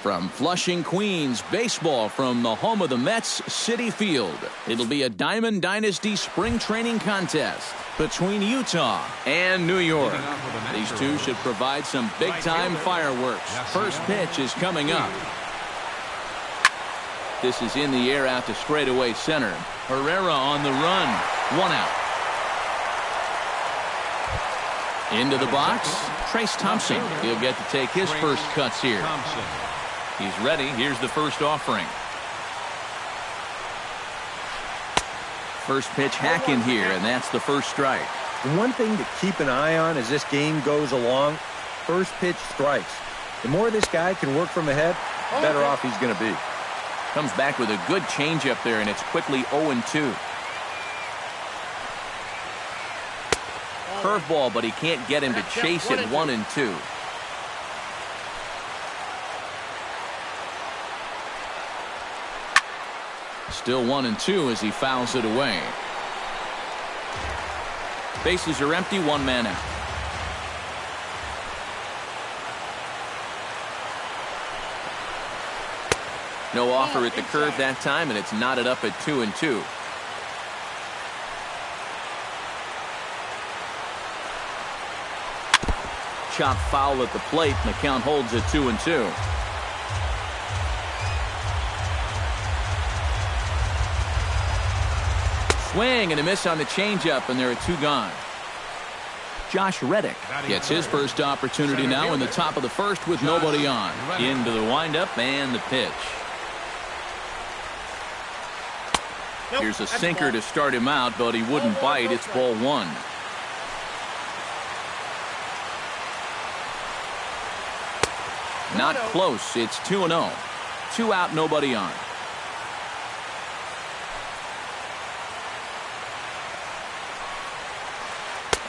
From Flushing, Queens, baseball from the home of the Mets, Citi Field. It'll be a Diamond Dynasty spring training contest between Utah and New York. These two should provide some big-time fireworks. First pitch is coming up. This is in the air out to straightaway center. Herrera on the run. 1 out. Into the box, Trace Thompson. He'll get to take his first cuts here. He's ready. Here's the first offering. First pitch hack in here, and that's the first strike. And one thing to keep an eye on as this game goes along, first pitch strikes. The more this guy can work from ahead, the better off he's going to be. Comes back with a good changeup there, and it's quickly 0-2. Curveball, but he can't get him to chase it. 1-2. Still 1-2 as he fouls it away. Bases are empty, 1 man out. No offer at the curve that time, and it's knotted up at 2-2. Chop foul at the plate, and the count holds at 2-2. Swing and a miss on the changeup, and there are 2 gone. Josh Reddick gets his first opportunity now in the top of the first with nobody on. Into the windup and the pitch. Here's a sinker to start him out, but he wouldn't bite. It's ball 1. Not close. It's 2-0. 2 out, nobody on.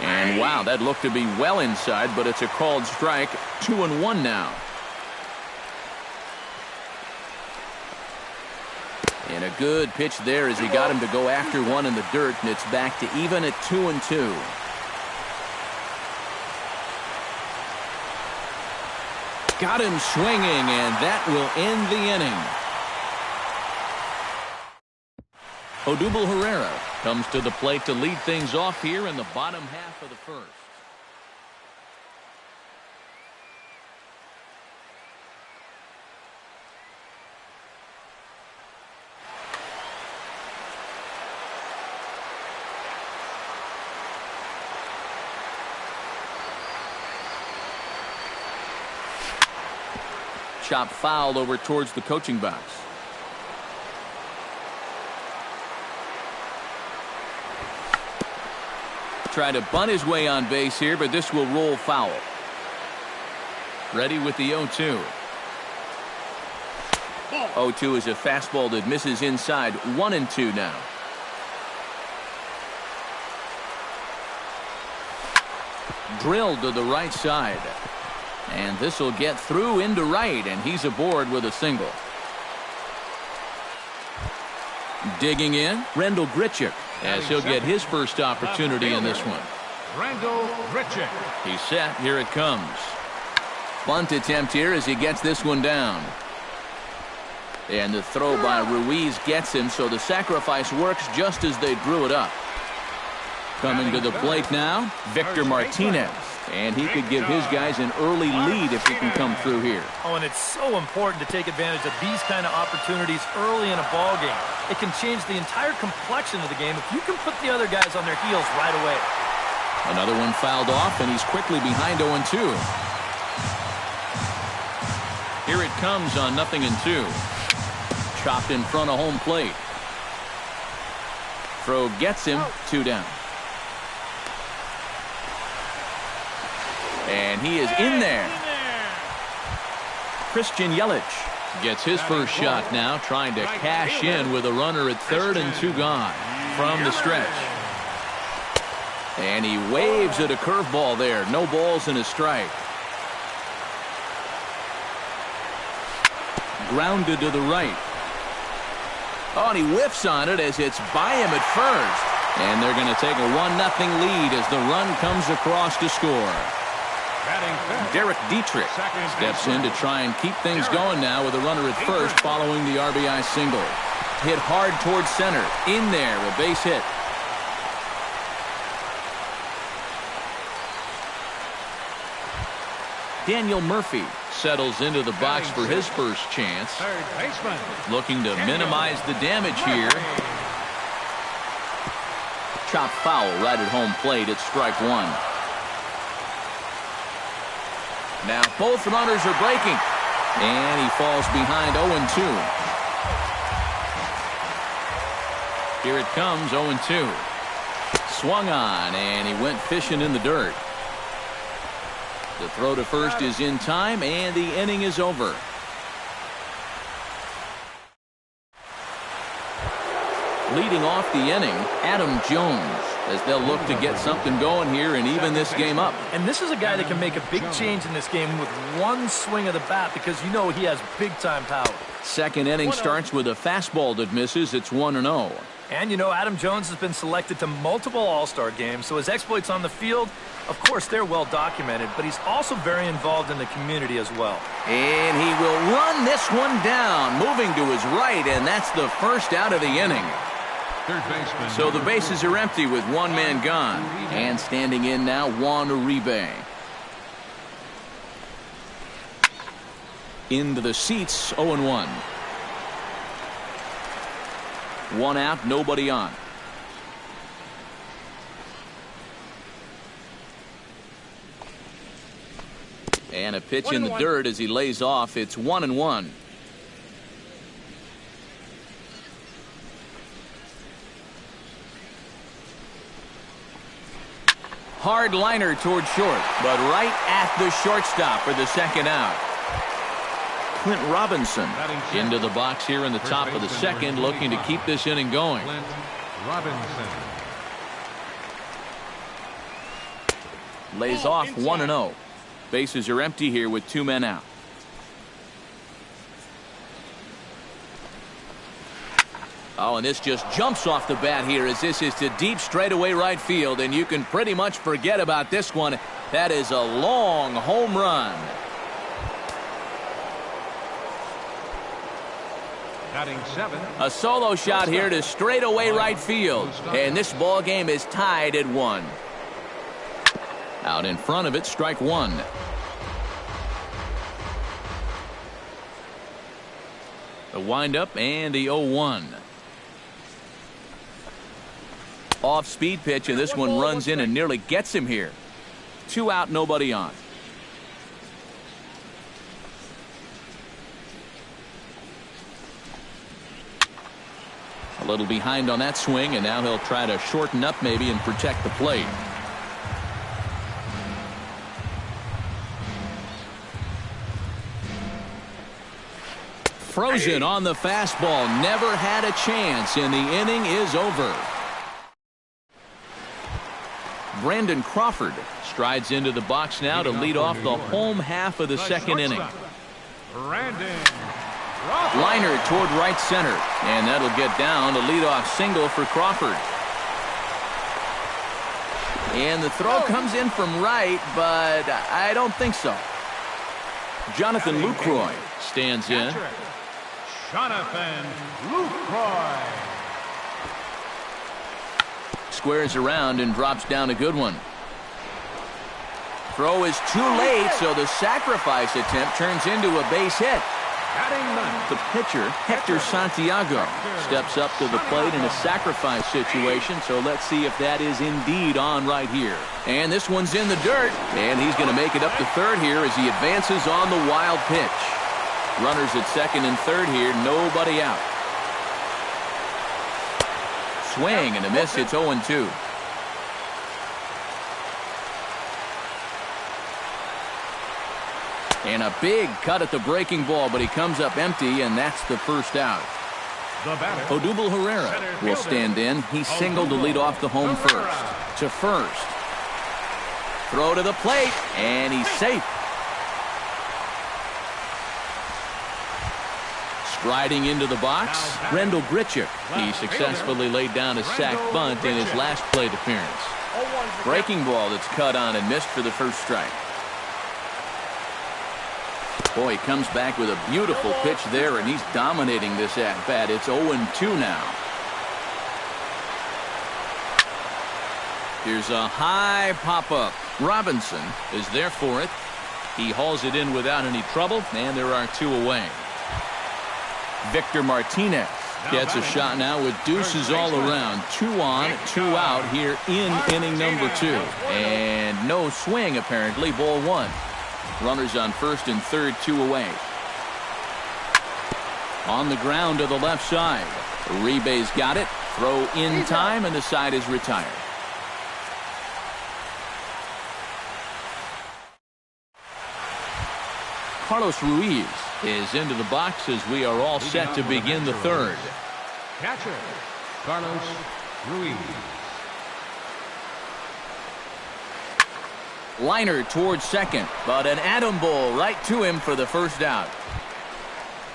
And wow, that looked to be well inside, but it's a called strike. 2-1 now. And a good pitch there as he got him to go after one in the dirt, and it's back to even at 2-2. Got him swinging, and that will end the inning. Odubel Herrera comes to the plate to lead things off here in the bottom half of the first. Chop foul over towards the coaching box. Try to bunt his way on base here, but this will roll foul. Ready with the 0-2. 0-2 is a fastball that misses inside. 1-2 now. Drilled to the right side. And this will get through into right, and he's aboard with a single. Digging in, Rendell Grichuk, as he'll get his first opportunity in this one. Rendell Grichuk. He's set. Here it comes. Bunt attempt here as he gets this one down. And the throw by Ruiz gets him, so the sacrifice works just as they drew it up. Coming to the plate now, Victor Martinez. And he could give his guys an early lead if he can come through here. Oh, and it's so important to take advantage of these kind of opportunities early in a ball game. It can change the entire complexion of the game if you can put the other guys on their heels right away. Another one fouled off, and he's quickly behind 0-2. Here it comes on 0-2. Chopped in front of home plate. Throw gets him. 2 down. And he is in there. Christian Yelich gets his first shot now, trying to cash in with a runner at third and 2 gone from the stretch. And he waves at a curveball there. No balls and a strike. Grounded to the right. Oh, and he whiffs on it as it's by him at first. And they're going to take a 1-0 lead as the run comes across to score. Derek Dietrich steps in to try and keep things going now with a runner at first following the RBI single. Hit hard towards center. In there, a base hit. Daniel Murphy settles into the box for his first chance. Looking to minimize the damage here. Chopped foul right at home plate at strike 1. Now both runners are breaking. And he falls behind 0-2. Here it comes, 0-2. Swung on, and he went fishing in the dirt. The throw to first is in time, and the inning is over. Leading off the inning, Adam Jones, as they'll look to get something going here and even this game up. And this is a guy that can make a big change in this game with one swing of the bat, because you know he has big-time power. Second inning starts with a fastball that misses. It's 1-0. And you know, Adam Jones has been selected to multiple All-Star games, so his exploits on the field, of course, they're well documented, but he's also very involved in the community as well. And he will run this one down, moving to his right, and that's the first out of the inning. So the bases are empty with one man gone. And standing in now, Juan Uribe. Into the seats, 0-1. One out, nobody on. And a pitch in the dirt as he lays off. It's 1-1. Hard liner toward short, but right at the shortstop for the second out. Clint Robinson into the box here in the top of the second, looking to keep this inning going. Clint Robinson. Lays off 1-0. Bases are empty here with two men out. Oh, and this just jumps off the bat here as this is to deep straightaway right field, and you can pretty much forget about this one. That is a long home run. Batting 7. A solo shot here to straightaway right field, and this ball game is tied at 1. Out in front of it, strike 1. The windup and the 0-1. Off-speed pitch, and this one runs in and nearly gets him here. 2 out, nobody on. A little behind on that swing, and now he'll try to shorten up maybe and protect the plate. Frozen on the fastball, never had a chance, and the inning is over. Brandon Crawford strides into the box now to lead off the home half of the second inning. Liner toward right center, and that'll get down. A leadoff single for Crawford. And the throw comes in from right, but I don't think so. Jonathan Lucroy stands in. Jonathan Lucroy. Squares around and drops down a good one. Throw is too late, so the sacrifice attempt turns into a base hit. The pitcher, Hector Santiago, steps up to the plate in a sacrifice situation, so let's see if that is indeed on right here. And this one's in the dirt, and he's going to make it up to third here as he advances on the wild pitch. Runners at second and third here, nobody out. Swing and a miss, it's 0-2. And a big cut at the breaking ball, but he comes up empty, and that's the first out. The batter, Odubel Herrera will stand in. He singled to lead off the home first. To first. Throw to the plate, and he's safe. Striding into the box, Rendell Grichuk. He successfully laid down a sac bunt in his last plate appearance. Breaking ball that's cut on and missed for the first strike. Boy, he comes back with a beautiful pitch there, and he's dominating this at-bat. It's 0-2 now. Here's a high pop-up. Robinson is there for it. He hauls it in without any trouble, and there are two away. Victor Martinez gets a shot now with deuces all around. 2 on, 2 out here in inning number 2. And no swing, apparently. Ball 1. Runners on first and third, 2 away. On the ground to the left side. Uribe's got it. Throw in time, and the side is retired. Carlos Ruiz is into the box as we are all set to begin the third. Catcher, Carlos Ruiz. Liner towards second, but an atom ball right to him for the first out.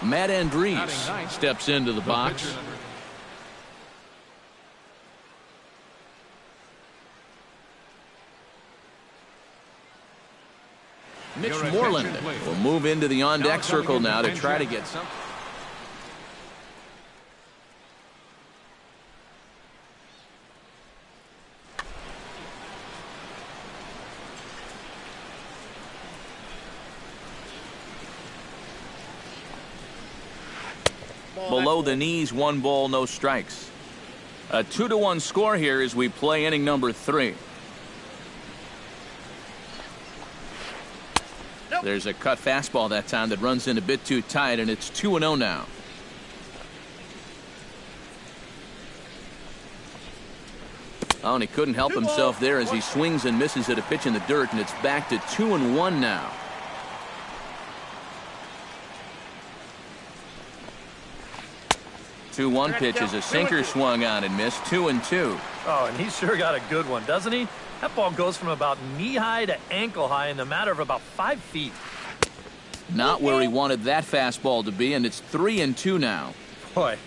Matt Andriese steps into the box. Mitch Moreland will move into the on-deck circle now to try to get something. Below the knees, 1 ball, no strikes. A 2-1 score here as we play inning number 3. There's a cut fastball that time that runs in a bit too tight, and it's 2-0 now. Oh, and he couldn't help himself there as he swings and misses at a pitch in the dirt, and it's back to 2-1 now. The 2-1 pitch is a sinker swung on and missed. 2-2. Oh, and he sure got a good one, doesn't he? That ball goes from about knee-high to ankle-high in the matter of about 5 feet. Not where he wanted that fastball to be, and it's 3-2 now. Boy,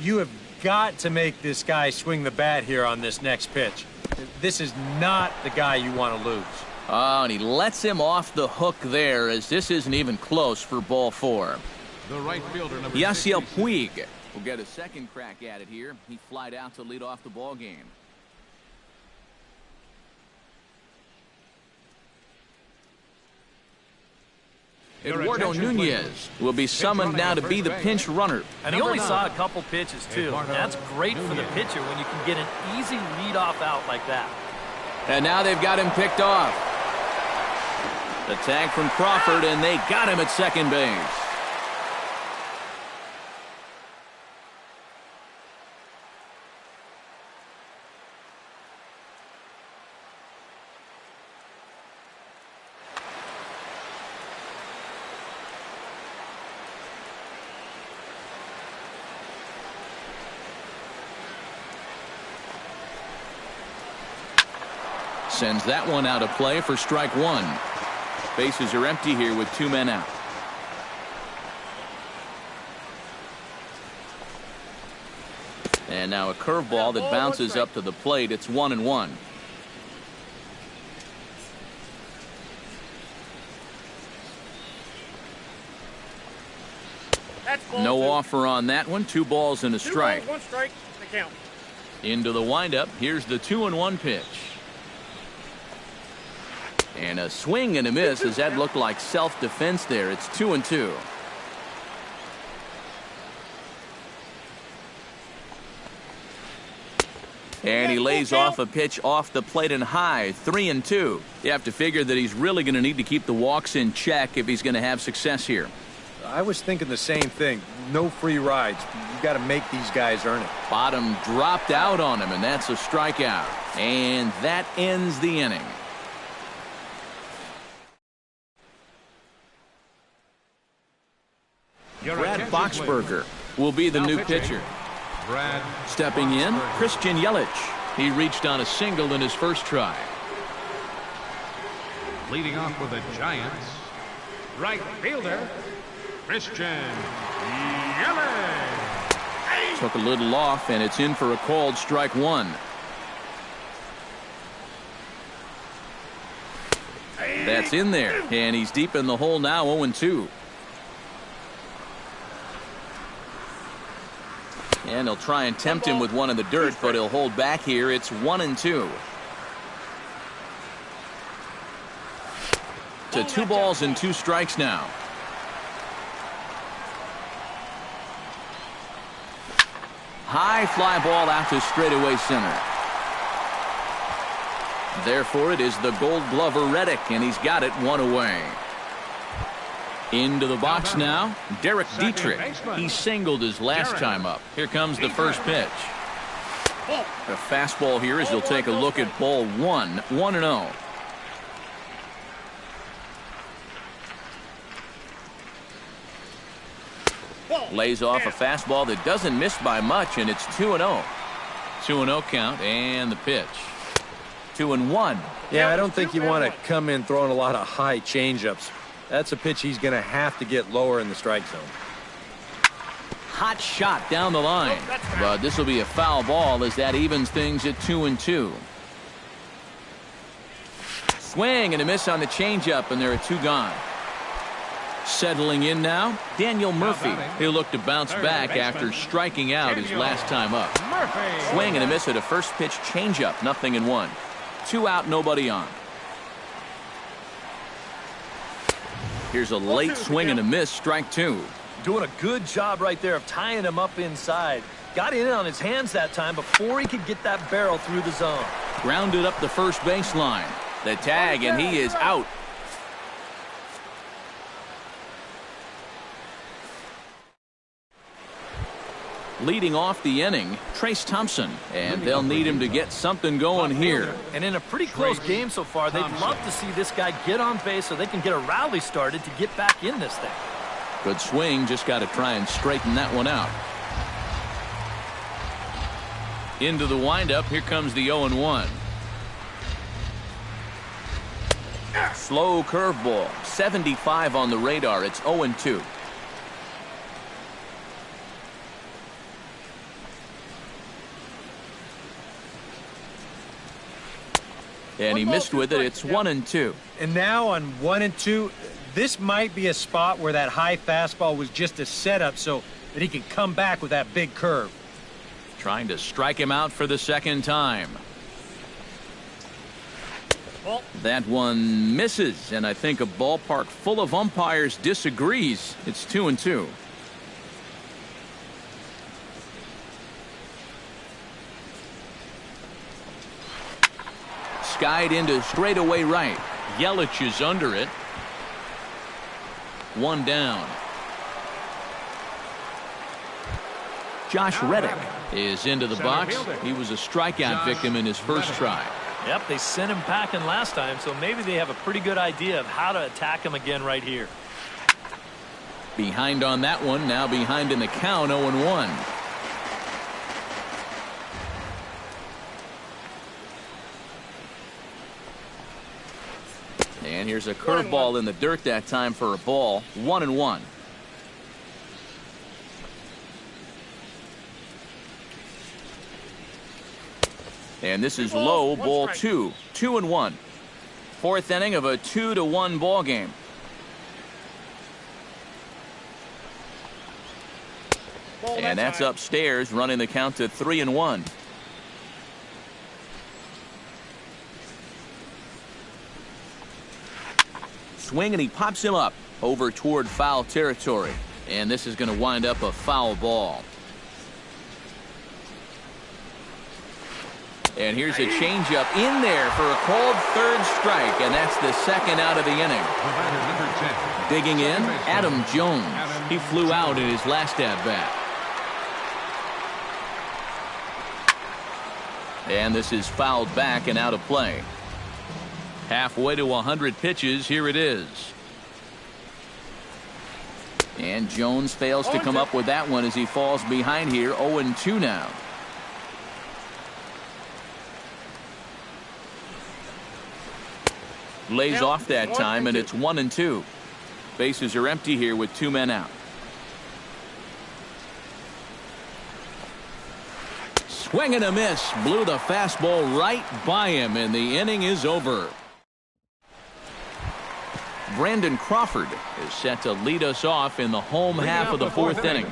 you have got to make this guy swing the bat here on this next pitch. This is not the guy you want to lose. Oh, and he lets him off the hook there as this isn't even close for ball 4. The right fielder, number Yasiel 66. Puig will get a second crack at it here. He flied out to lead off the ball game. Eduardo Nunez will be summoned now to be the pinch runner. And he only saw a couple pitches, too. That's great for the pitcher when you can get an easy leadoff out like that. And now they've got him picked off. The tag from Crawford, and they got him at second base. Sends that one out of play for strike 1. Bases are empty here with 2 men out. And now a curveball that bounces up to the plate. It's 1-1. No offer on that one. 2 balls and a strike. 2 balls, 1 strike. They count. Into the windup. Here's the 2-1 pitch. And a swing and a miss as that looked like self-defense there. It's 2-2. And he lays off a pitch off the plate and high. 3-2. You have to figure that he's really going to need to keep the walks in check if he's going to have success here. I was thinking the same thing. No free rides. You got to make these guys earn it. Bottom dropped out on him, and that's a strikeout. And that ends the inning. Boxberger will be the new pitcher. Stepping in, Christian Yelich. He reached on a single in his first try. Leading off with the Giants, right fielder, Christian Yelich. Took a little off, and it's in for a called strike one. That's in there, and he's deep in the hole now, 0-2. And he'll try and tempt him with one in the dirt, but he'll hold back here. It's 1-2. To 2 balls and 2 strikes now. High fly ball out to straightaway center. Therefore, it is the Gold Glover Reddick, and he's got it 1 away. Into the box now, Derek Dietrich. He singled his last time up. Here comes the first pitch. A fastball here as he'll take a look at ball 1, 1-0. Lays off a fastball that doesn't miss by much, and it's 2-0. 2-0 count, and the pitch. 2-1. Yeah, I don't think you want to come in throwing a lot of high changeups. That's a pitch he's going to have to get lower in the strike zone. Hot shot down the line, but this will be a foul ball as that evens things at 2-2. Swing and a miss on the changeup, and there are 2 gone. Settling in now, Daniel Murphy. He'll look to bounce back after striking out his last time up. Swing and a miss at a first pitch changeup, 0-1. 2 out, nobody on. Here's a late swing and a miss, strike 2. Doing a good job right there of tying him up inside. Got in on his hands that time before he could get that barrel through the zone. Grounded up the first baseline. The tag, and he is out. Leading off the inning, Trace Thompson, and they'll need him to get something going here. And in a pretty close game so far, they'd love to see this guy get on base so they can get a rally started to get back in this thing. Good swing, just got to try and straighten that one out. Into the windup, here comes the 0-1. Slow curveball, 75 on the radar, it's 0-2. And he missed with it. It's 1-2. And now on 1-2, this might be a spot where that high fastball was just a setup so that he can come back with that big curve. Trying to strike him out for the second time. That one misses, and I think a ballpark full of umpires disagrees. It's 2-2. Skied into straightaway right. Yelich is under it. 1 down. Josh Reddick is into the box. He was a strikeout victim in his first try. Yep, they sent him packing last time, so maybe they have a pretty good idea of how to attack him again right here. Behind on that one, now behind in the count, 0-1. And here's a curveball in the dirt that time for a ball. 1-1. And this is low, ball 2. 2-1. 4th inning of a 2-1 ball game. And that's upstairs, running the count to 3-1. Swing, and he pops him up over toward foul territory. And this is going to wind up a foul ball. And here's a changeup in there for a called 3rd strike, and that's the 2nd out of the inning. Digging in, Adam Jones. He flew out in his last at-bat. And this is fouled back and out of play. Halfway to 100 pitches, here it is. And Jones fails to come up with that one as he falls behind here. 0-2 now. Lays off that time, and it's 1-2. Bases are empty here with 2 men out. Swing and a miss. Blew the fastball right by him, and the inning is over. Brandon Crawford is set to lead us off in the home half of the 4th inning.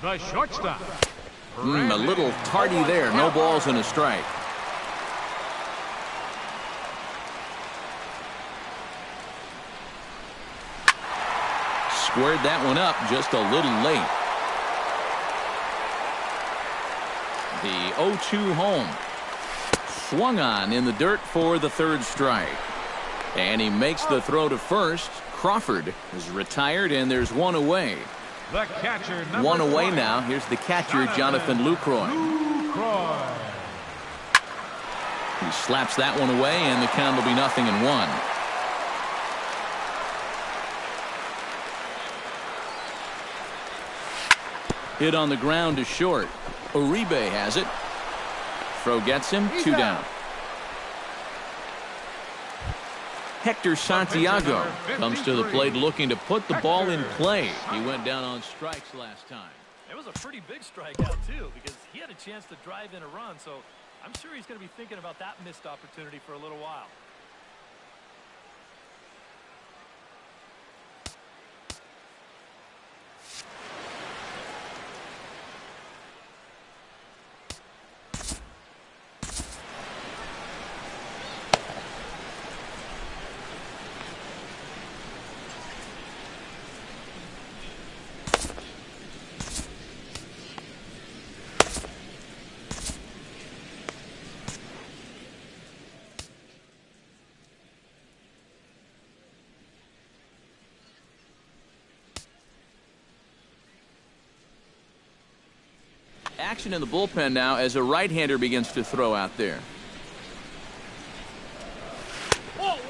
The shortstop. A little tardy there. No balls and a strike. Squared that one up just a little late. The 0-2 home. Swung on in the dirt for the 3rd strike. And he makes the throw to first. Crawford is retired, and there's one away. The catcher, one away now. Here's the catcher, Jonathan Lucroy. He slaps that one away, and the count will be 0-1. Hit on the ground to short. Uribe has it. Throw gets him. 2 down. Hector Santiago comes to the plate looking to put the ball in play. He went down on strikes last time. It was a pretty big strikeout, too, because he had a chance to drive in a run, so I'm sure he's going to be thinking about that missed opportunity for a little while. Action in the bullpen now as a right-hander begins to throw out there.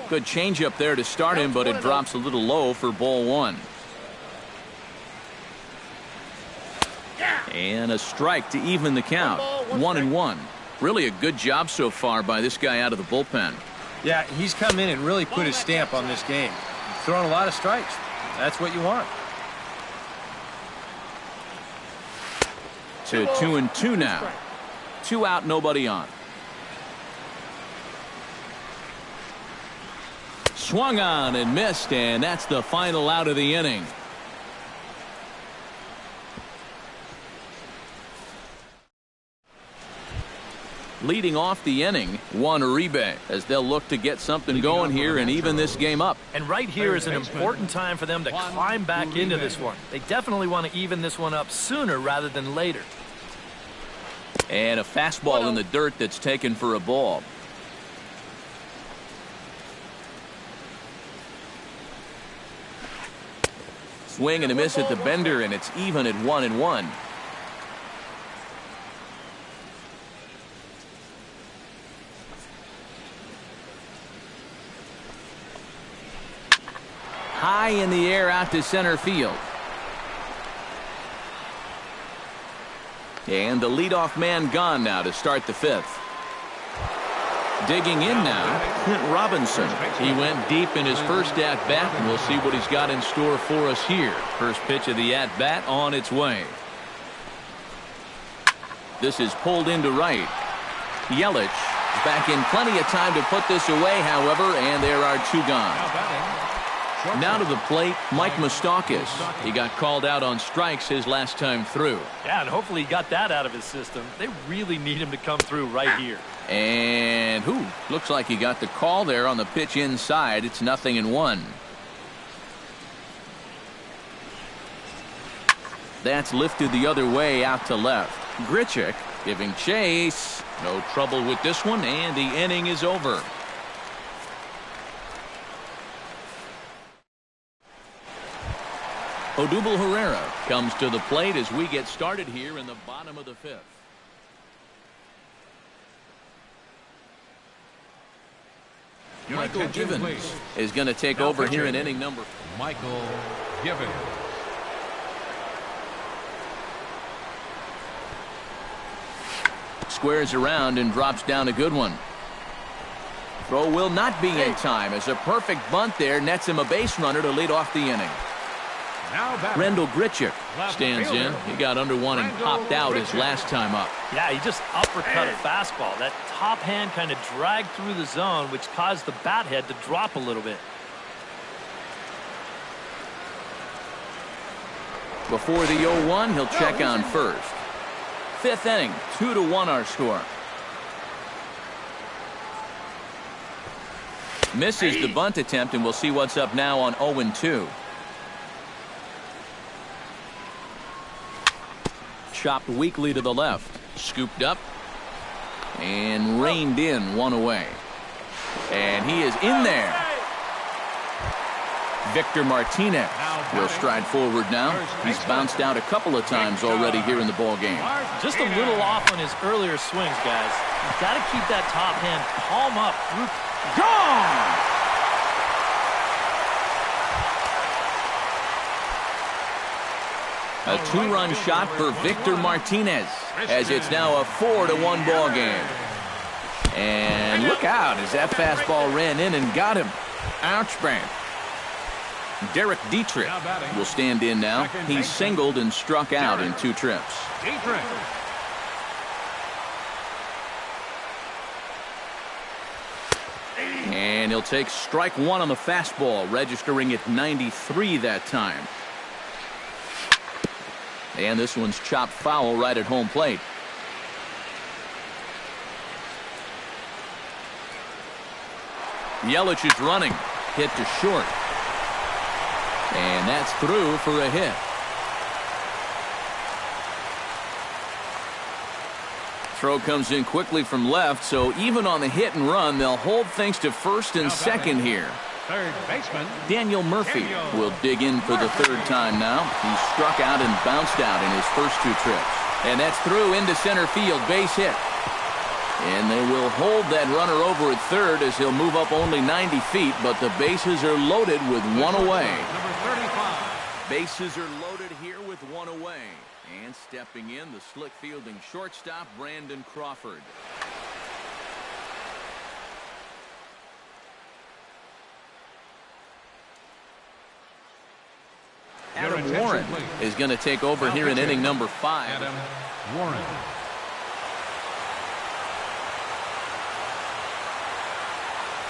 Good changeup there to start him, but it drops a little low for ball 1. And a strike to even the count. 1-1. Really a good job so far by this guy out of the bullpen. Yeah, he's come in and really put his stamp on this game. He's thrown a lot of strikes. That's what you want. To 2-2 now. 2 out, nobody on. Swung on and missed, and that's the final out of the inning. Leading off the inning, Juan Uribe, as they'll look to get something going here and even this game up. And right here is an important time for them to climb back into this one. They definitely want to even this one up sooner rather than later. And a fastball in the dirt that's taken for a ball. Swing and a miss at the bender, and it's even at 1-1. High in the air out to center field. And the leadoff man gone now to start the 5th. Digging in now, Clint Robinson. He went deep in his first at-bat, and we'll see what he's got in store for us here. First pitch of the at-bat on its way. This is pulled into right. Yelich is back in plenty of time to put this away, however, and there are 2 gone. Now to the plate, Mike Moustakas. He got called out on strikes his last time through. Yeah, and hopefully he got that out of his system. They really need him to come through right here. And looks like he got the call there on the pitch inside. It's 0-1. That's lifted the other way out to left. Grichuk giving chase. No trouble with this one, and the inning is over. Odubel Herrera comes to the plate as we get started here in the bottom of the 5th. Michael Givens is going to take over here in inning number. Michael Givens. squares around and drops down a good one. Throw will not be in time as a perfect bunt there nets him a base runner to lead off the inning. Rendell Grichuk stands in. He got under one and popped out his last time up. Yeah, he just uppercut a fastball. That top hand kind of dragged through the zone, which caused the bat head to drop a little bit. Before the 0-1, he'll check on first. Fifth inning, 2-1 our score. Misses the bunt attempt, and we'll see what's up now on 0-2. Chopped weakly to the left. Scooped up. And reined in, one away. And he is in there. Victor Martinez will stride forward now. He's bounced out a couple of times already here in the ball game. Just a little off on his earlier swings, guys. He's got to keep that top hand palm up. Gone! A two-run shot for Victor Martinez as it's now a 4-1 ball game. And look out as that fastball ran in and got him. Ouch, bang. Derek Dietrich will stand in now. He's singled and struck out in 2 trips. And he'll take strike 1 on the fastball, registering at 93 that time. And this one's chopped foul right at home plate. Yelich is running. Hit to short. And that's through for a hit. Throw comes in quickly from left, so even on the hit and run, they'll hold things to first and second here. Third baseman Daniel Murphy will dig in for the 3rd time now. He struck out and bounced out in his first 2 trips. And that's through into center field, base hit. And they will hold that runner over at third as he'll move up only 90 feet, but the bases are loaded with 1 away. number 35. Bases are loaded here with 1 away. And stepping in, the slick fielding shortstop, Brandon Crawford. Adam Warren is going to take over here in inning number 5. Adam Warren.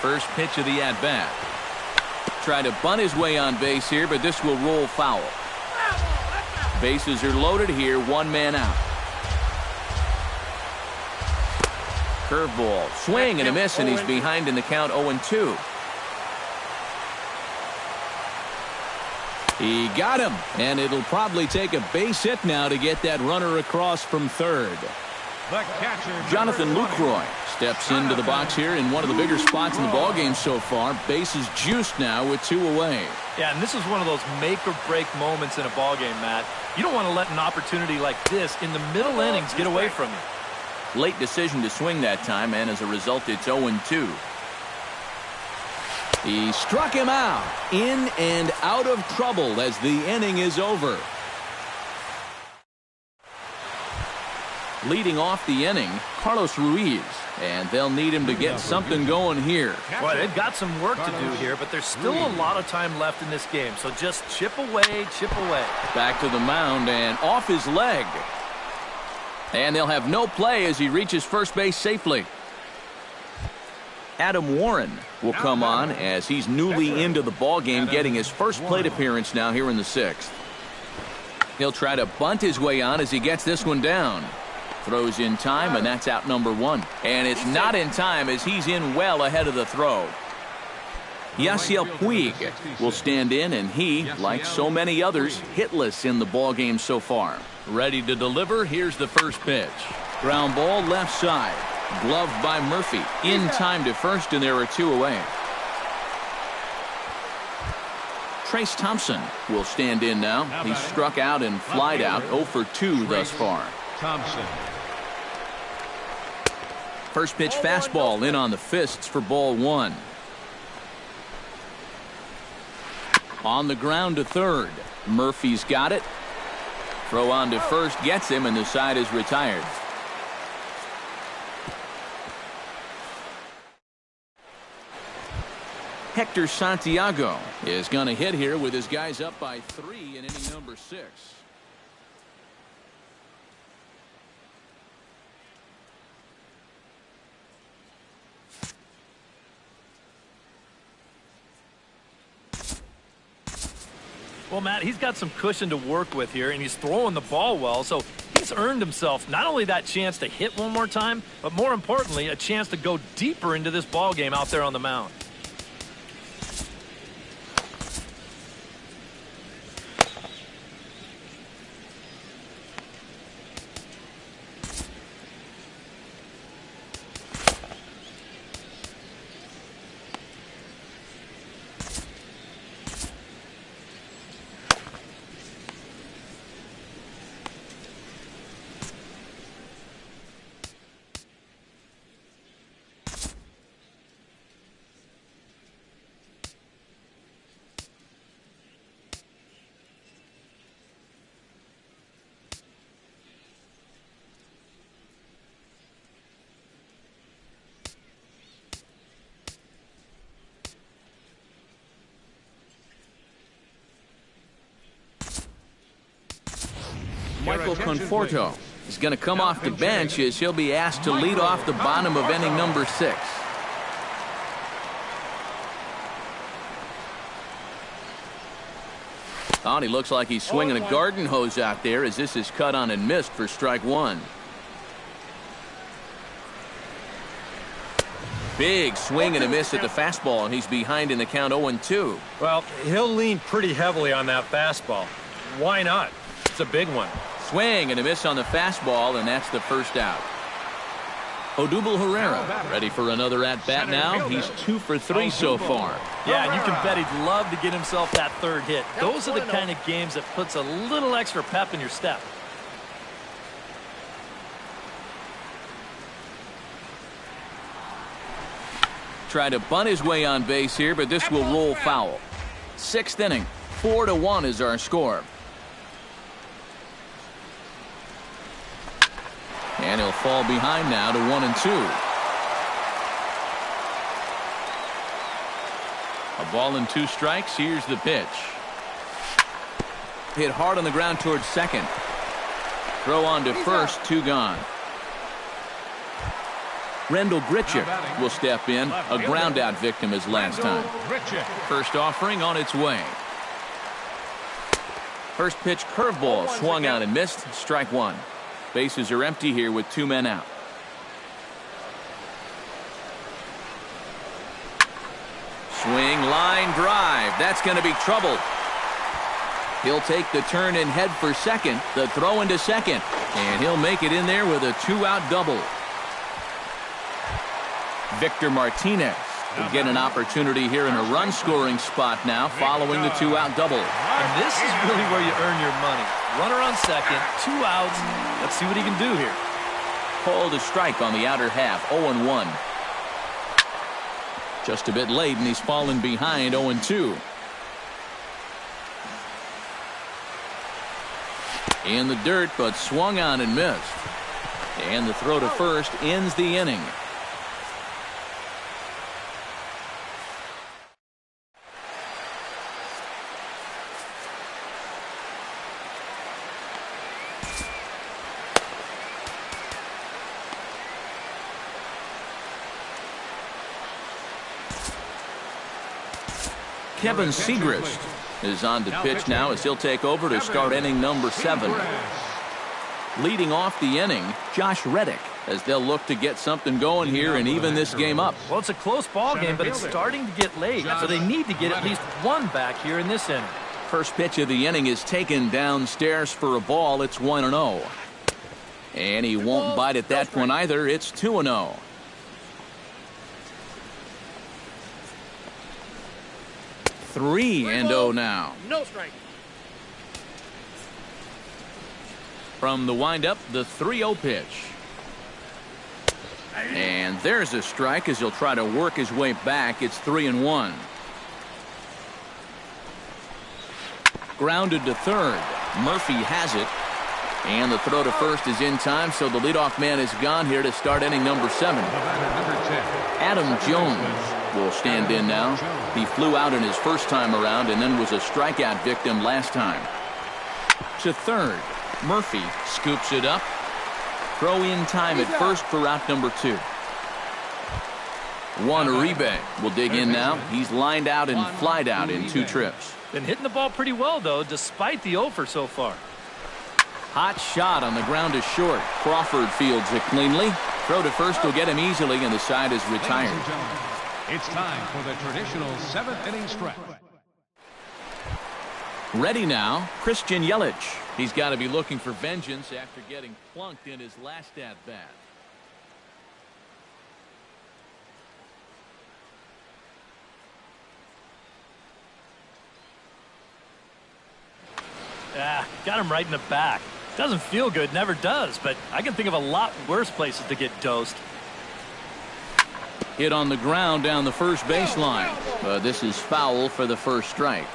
First pitch of the at-bat. Try to bunt his way on base here, but this will roll foul. Bases are loaded here, 1 man out. Curveball, swing and a miss, and he's behind in the count 0-2. He got him, and it'll probably take a base hit now to get that runner across from third. The catcher, Jonathan Lucroy steps into the box here in one of the bigger spots in the ballgame so far. Bases juiced now with 2 away. Yeah, and this is one of those make-or-break moments in a ballgame, Matt. You don't want to let an opportunity like this in the middle innings get away from you. Late decision to swing that time, and as a result, it's 0-2. He struck him out, in and out of trouble as the inning is over. Leading off the inning, Carlos Ruiz, and they'll need him to get something going here. Boy, they've got some work to do here, but there's still a lot of time left in this game, so just chip away, chip away. Back to the mound and off his leg. And they'll have no play as he reaches first base safely. Adam Warren will come on as he's newly into the ballgame, getting his first plate appearance now here in the 6th. He'll try to bunt his way on as he gets this one down. Throws in time, and that's out number 1. And it's not in time as he's in well ahead of the throw. Yasiel Puig will stand in, and he, like so many others, hitless in the ballgame so far. Ready to deliver, here's the first pitch. Ground ball left side. Gloved by Murphy. In time to first, and there are 2 away. Trace Thompson will stand in now. He's struck out and flied out 0 for 2 thus far. Thompson. First pitch fastball in on the fists for ball 1. On the ground to third. Murphy's got it. Throw on to first gets him, and the side is retired. Hector Santiago is going to hit here with his guys up by 3 in inning number 6. Well, Matt, he's got some cushion to work with here, and he's throwing the ball well, so he's earned himself not only that chance to hit one more time, but more importantly, a chance to go deeper into this ball game out there on the mound. Michael Conforto is going to come off the bench as he'll be asked to lead off the bottom of inning number 6. Oh, he looks like he's swinging a garden hose out there as this is cut on and missed for strike 1. Big swing and a miss at the fastball, and he's behind in the count 0-2. Well, he'll lean pretty heavily on that fastball. Why not? It's a big one. Swing and a miss on the fastball, and that's the first out. Odubel Herrera ready for another at-bat now. He's 2 for 3 so far. Yeah, and you can bet he'd love to get himself that third hit. Those are the kind of games that puts a little extra pep in your step. Try to bunt his way on base here, but this will roll foul. 6th inning, 4-1 is our score. And he'll fall behind now to 1-2. A ball and 2 strikes. Here's the pitch. Hit hard on the ground towards second. Throw on to first, 2 gone. Rendell Grichuk will step in. A ground out victim as last time. First offering on its way. First pitch curveball swung out and missed. Strike 1. Bases are empty here with 2 men out. Swing, line drive. That's going to be trouble. He'll take the turn and head for second. The throw into second. And he'll make it in there with a 2-out double. Victor Martinez will get an opportunity here in a run-scoring spot now following the 2-out double. And this is really where you earn your money. Runner on second, 2 outs. Let's see what he can do here. Called a strike on the outer half, 0-1. Just a bit late, and he's fallen behind 0-2. In the dirt, but swung on and missed. And the throw to first ends the inning. Kevin Segrist is on to pitch now as he'll take over to start inning number 7. Leading off the inning, Josh Reddick, as they'll look to get something going here and even this game up. Well, it's a close ball game, but it's starting to get late, so they need to get at least 1 back here in this inning. First pitch of the inning is taken downstairs for a ball. It's 1-0. And he won't bite at that one either. It's 2-0. Three and 0 now. No strike. From the windup, the 3-0 pitch. And there's a strike as he'll try to work his way back. It's 3-1. Grounded to third. Murphy has it. And the throw to first is in time, so the leadoff man is gone here to start inning number 7. Adam Jones will stand in now. He flew out in his first time around and then was a strikeout victim last time. To third. Murphy scoops it up. Throw in time at first for out number 2. Juan Uribe will dig in now. He's lined out and flied out in 2 trips. Been hitting the ball pretty well, though, despite the over so far. Hot shot on the ground is short. Crawford fields it cleanly. Throw to first will get him easily, and the side is retired. It's time for the traditional 7th inning stretch. Ready now, Christian Yelich. He's got to be looking for vengeance after getting plunked in his last at-bat. Got him right in the back. Doesn't feel good, never does, but I can think of a lot worse places to get dosed. Hit on the ground down the first baseline. This is foul for the first strike.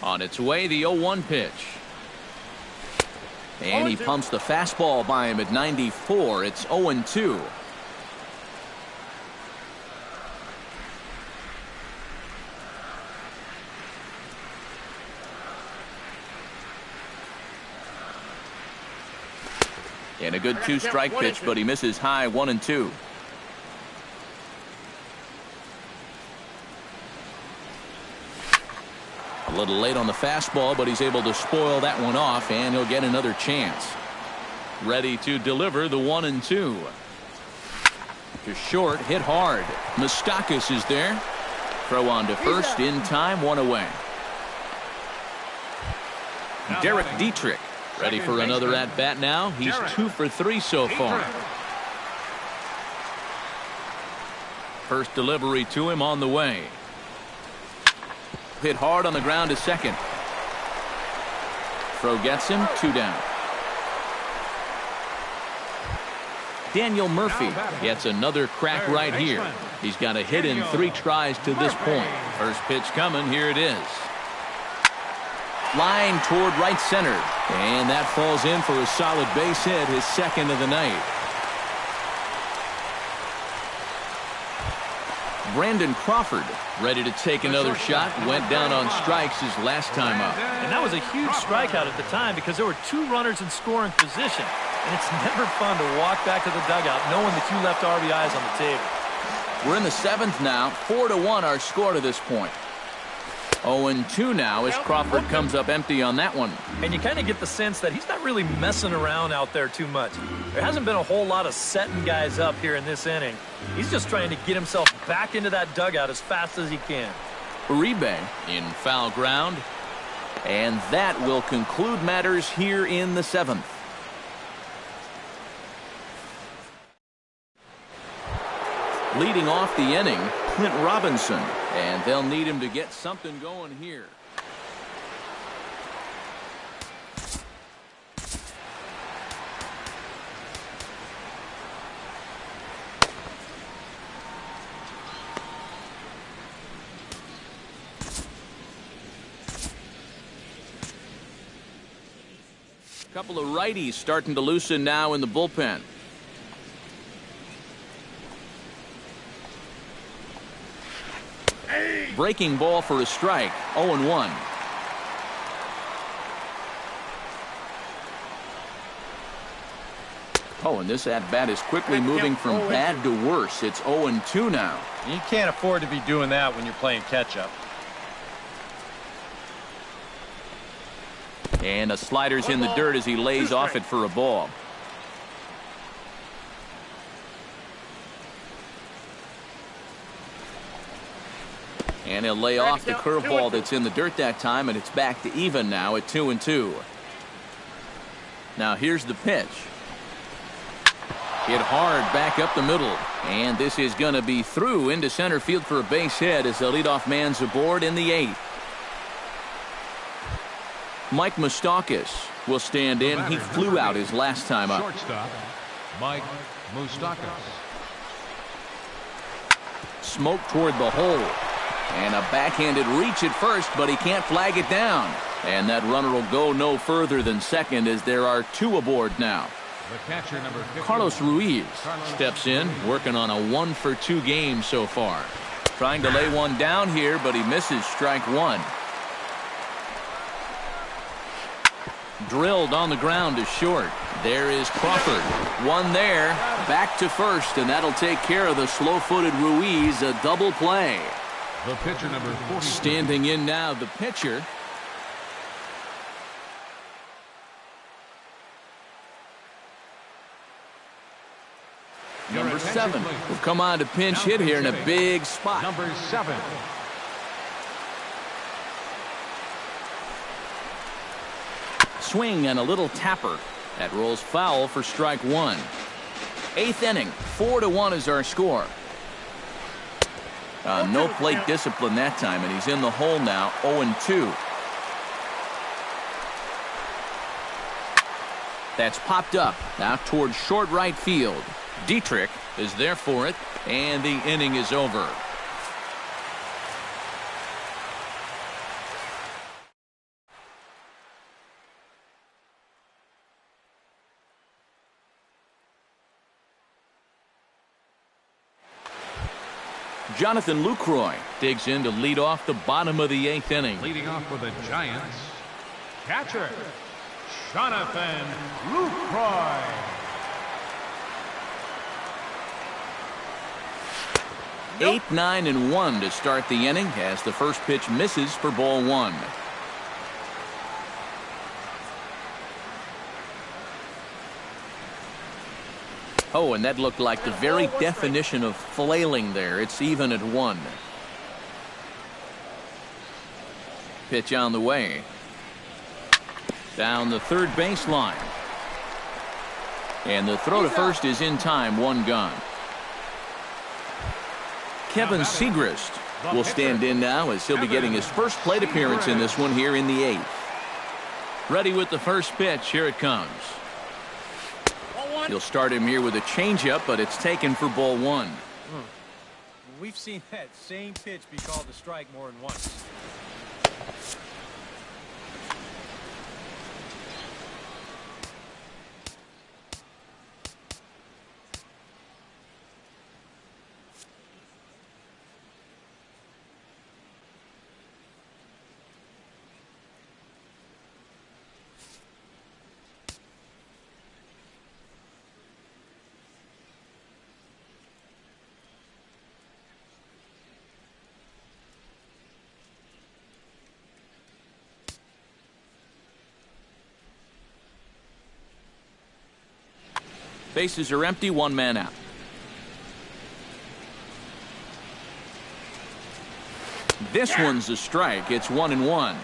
On its way, the 0-1 pitch. And he pumps the fastball by him at 94. It's 0-2. And a good 2-strike pitch, but he misses high 1-2. A little late on the fastball, but he's able to spoil that one off, and he'll get another chance. Ready to deliver the 1-2. To short, hit hard. Moustakas is there. Throw on to first, in time, 1 away. Derek Dietrich. Ready for another at-bat now. He's 2 for 3 so far. First delivery to him on the way. Hit hard on the ground to second. Throw gets him, 2 down. Daniel Murphy gets another crack right here. He's got a hit in 3 tries to this point. First pitch coming. Here it is. Line toward right center. And that falls in for a solid base hit, his second of the night. Brandon Crawford ready to take another shot. Went down on strikes his last time up. And that was a huge strikeout at the time because there were 2 runners in scoring position. And it's never fun to walk back to the dugout knowing that you left RBIs on the table. We're in the 7th now. 4-1 our score to this point. 0-2 now as Crawford comes up empty on that one. And you kind of get the sense that he's not really messing around out there too much. There hasn't been a whole lot of setting guys up here in this inning. He's just trying to get himself back into that dugout as fast as he can. Uribe in foul ground. And that will conclude matters here in the 7th. Leading off the inning, Clint Robinson. And they'll need him to get something going here. A couple of righties starting to loosen now in the bullpen. Breaking ball for a strike. 0-1. Oh, and this at-bat is quickly moving from bad to worse. It's 0-2 now. You can't afford to be doing that when you're playing catch-up. And a slider's in the dirt as he lays off it for a ball. And he'll lay off the curveball that's in the dirt that time, and it's back to even now at 2-2. Now here's the pitch. Hit hard back up the middle. And this is going to be through into center field for a base hit as the leadoff man's aboard in the 8th. Mike Moustakas will stand in. He flew out his last time up. Shortstop, Mike Moustakas. Smoke toward the hole. And a backhanded reach at first, but he can't flag it down. And that runner will go no further than second as there are 2 aboard now. The catcher, number 50. Carlos Ruiz steps in, working on a 1-for-2 game so far. Trying to lay one down here, but he misses strike one. Drilled on the ground to short. There is Crawford. One there. Back to first, and that'll take care of the slow-footed Ruiz. A double play. The pitcher, number 40. Standing in now, the pitcher. Number 7 will come on to pinch hit here in a big spot. Number 7. Swing and a little tapper. That rolls foul for strike one. 8th inning, 4-1 is our score. No plate discipline that time, and he's in the hole now, 0-2. That's popped up, now towards short right field. Dietrich is there for it, and the inning is over. Jonathan Lucroy digs in to lead off the bottom of the 8th inning. Leading off for the Giants, catcher, Jonathan Lucroy. Nope. 8, 9, and 1 to start the inning as the first pitch misses for ball one. Oh, and that looked like the very definition of flailing there. It's even at 1. Pitch on the way. Down the third baseline. And the throw to first is in time, 1 gone. Kevin Segrist will stand in now as he'll be getting his first plate appearance in this one here in the 8th. Ready with the first pitch. Here it comes. He'll start him here with a changeup, but it's taken for ball 1. We've seen that same pitch be called a strike more than once. Bases are empty, 1 man out. This one's a strike. It's 1-1.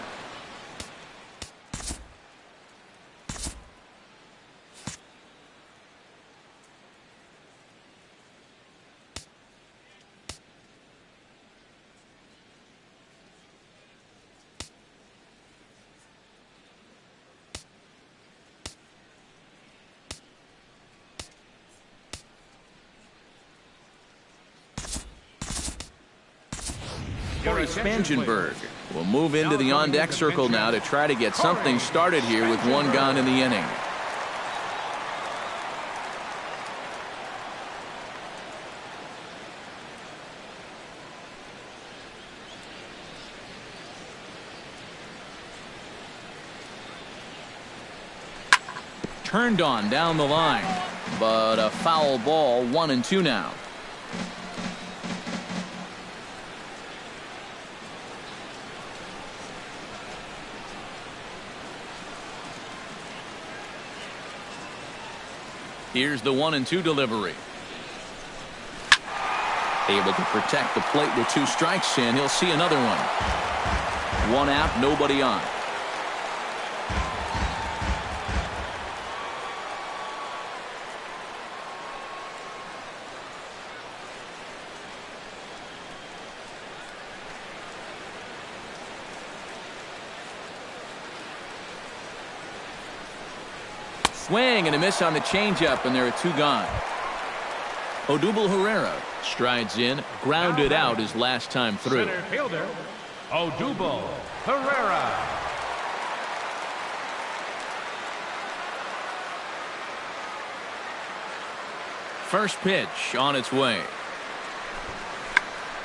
Spangenberg will move into the on-deck circle now to try to get something started here with 1 gone in the inning. Turned on down the line, but a foul ball, 1-2 now. Here's the 1-2 delivery. Able to protect the plate with 2 strikes, and he'll see another one. 1 out, nobody on. Swing and a miss on the changeup, and there are 2 gone. Odubel Herrera strides in, grounded out his last time through. Center fielder, Odubel Herrera. First pitch on its way.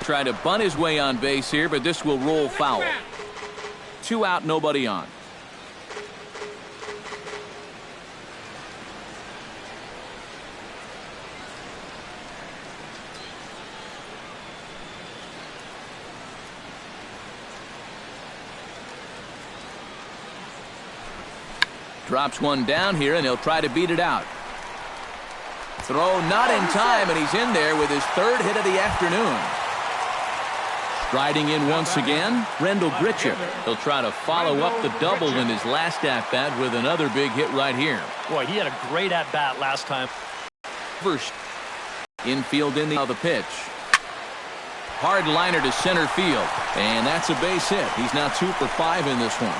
Try to bunt his way on base here, but this will roll foul. 2 out, nobody on. Drops one down here, and he'll try to beat it out. Throw not in time, and he's in there with his 3rd hit of the afternoon. Striding in once again, Rendell Gritcher. He'll try to follow up the double in his last at-bat with another big hit right here. Boy, he had a great at-bat last time. First, infield in the pitch. Hard liner to center field, and that's a base hit. He's now 2 for 5 in this one.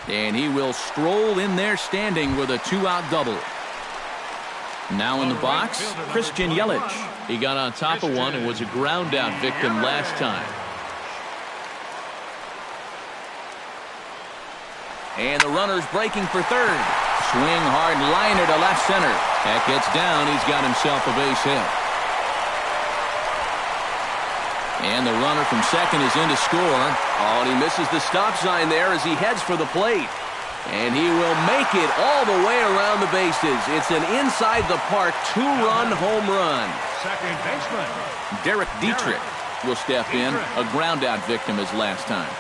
And he will stroll in there standing with a 2-out double. Now in the box, Christian Yelich. He got on top of one and was a ground out victim last time. And the runner's breaking for third. Swing hard liner to left center. That gets down. He's got himself a base hit. And the runner from second is in to score. Oh, and he misses the stop sign there as he heads for the plate. And he will make it all the way around the bases. It's an inside-the-park 2-run home run. Second baseman Derek Dietrich will step in, a ground-out victim as last time.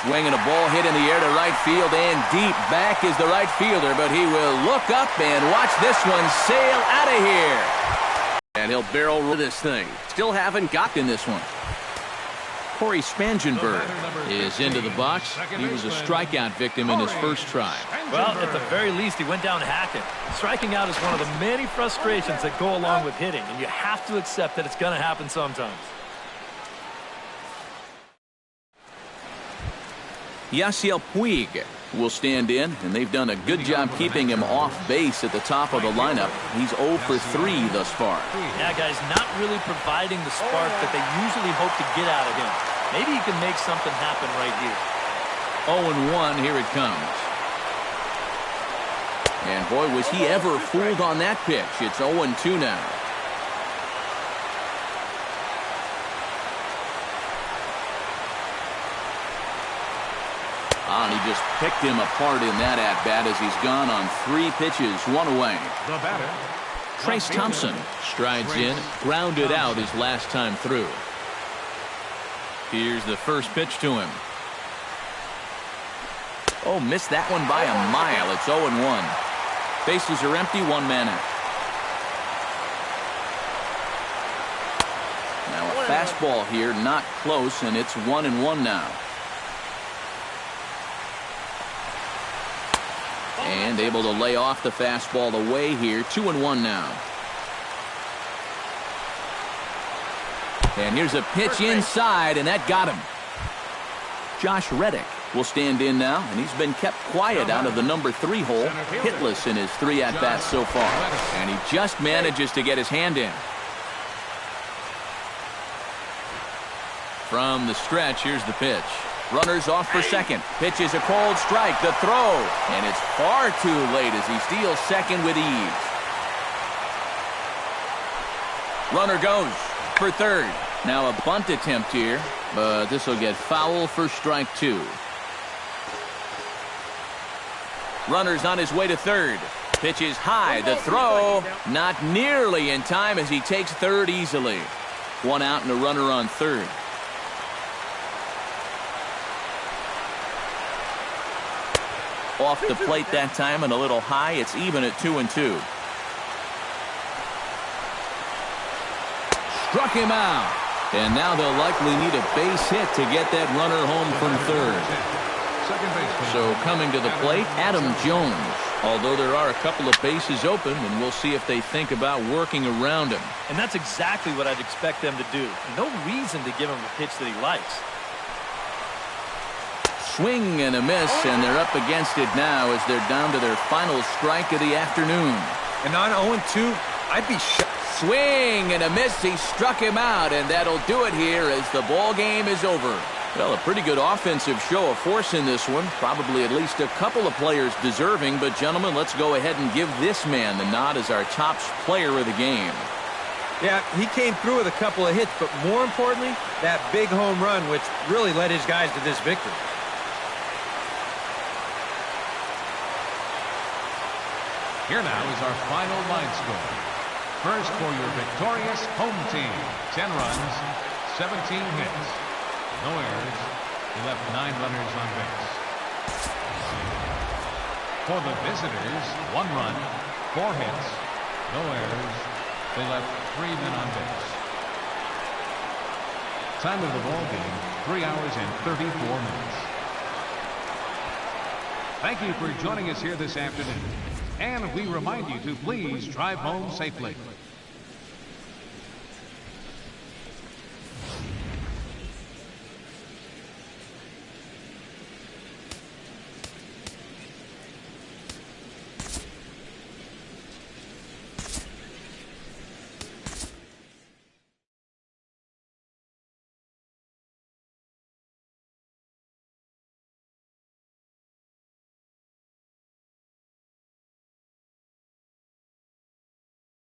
Swinging a ball hit in the air to right field, and deep back is the right fielder, but he will look up and watch this one sail out of here. And he'll barrel roll this thing. Still haven't gotten this one. Corey Spangenberg is into the box. He was a strikeout victim in his first try. Well, at the very least, he went down hacking. Striking out is one of the many frustrations that go along with hitting, and you have to accept that it's going to happen sometimes. Yasiel Puig will stand in, and they've done a good job keeping him off base at the top of the lineup. He's 0 for 3 thus far. Yeah, guys, not really providing the spark that they usually hope to get out of him. Maybe he can make something happen right here. 0-1, here it comes. And boy, was he ever fooled on that pitch. It's 0-2 now. And he just picked him apart in that at-bat as he's gone on 3 pitches, 1 away. The batter, Trace Thompson strides in, grounded out his last time through. Here's the first pitch to him. Oh, missed that one by a mile. It's 0-1. Bases are empty, 1 man out. Now a fastball here, not close, and it's 1-1 now. And able to lay off the fastball away here. 2-1 now. And here's a pitch inside, and that got him. Josh Reddick will stand in now, and he's been kept quiet out of the number 3 hole. Hitless in his 3 at-bats so far. And he just manages to get his hand in. From the stretch, here's the pitch. Runners off for second. Pitch is a cold strike. The throw. And it's far too late as he steals second with ease. Runner goes for third. Now a bunt attempt here, but this will get foul for strike 2. Runner's on his way to third. Pitch is high. The throw not nearly in time as he takes third easily. 1 out and a runner on third. Off the plate that time and a little high. It's even at 2-2. Struck him out. And now they'll likely need a base hit to get that runner home from third. So coming to the plate, Adam Jones. Although there are a couple of bases open, and we'll see if they think about working around him. And that's exactly what I'd expect them to do. No reason to give him a pitch that he likes. Swing and a miss, and they're up against it now as they're down to their final strike of the afternoon. And on 0-2, I'd be shocked. Swing and a miss. He struck him out, and that'll do it here as the ball game is over. Well, a pretty good offensive show of force in this one. Probably at least a couple of players deserving. But, gentlemen, let's go ahead and give this man the nod as our top player of the game. Yeah, he came through with a couple of hits, but more importantly, that big home run, which really led his guys to this victory. Here now is our final line score. First for your victorious home team. 10 runs, 17 hits. No errors. He left 9 runners on base. For the visitors, 1 run, 4 hits. No errors. They left 3 men on base. Time of the ball game, 3 hours and 34 minutes. Thank you for joining us here this afternoon. And we remind you to please drive home safely.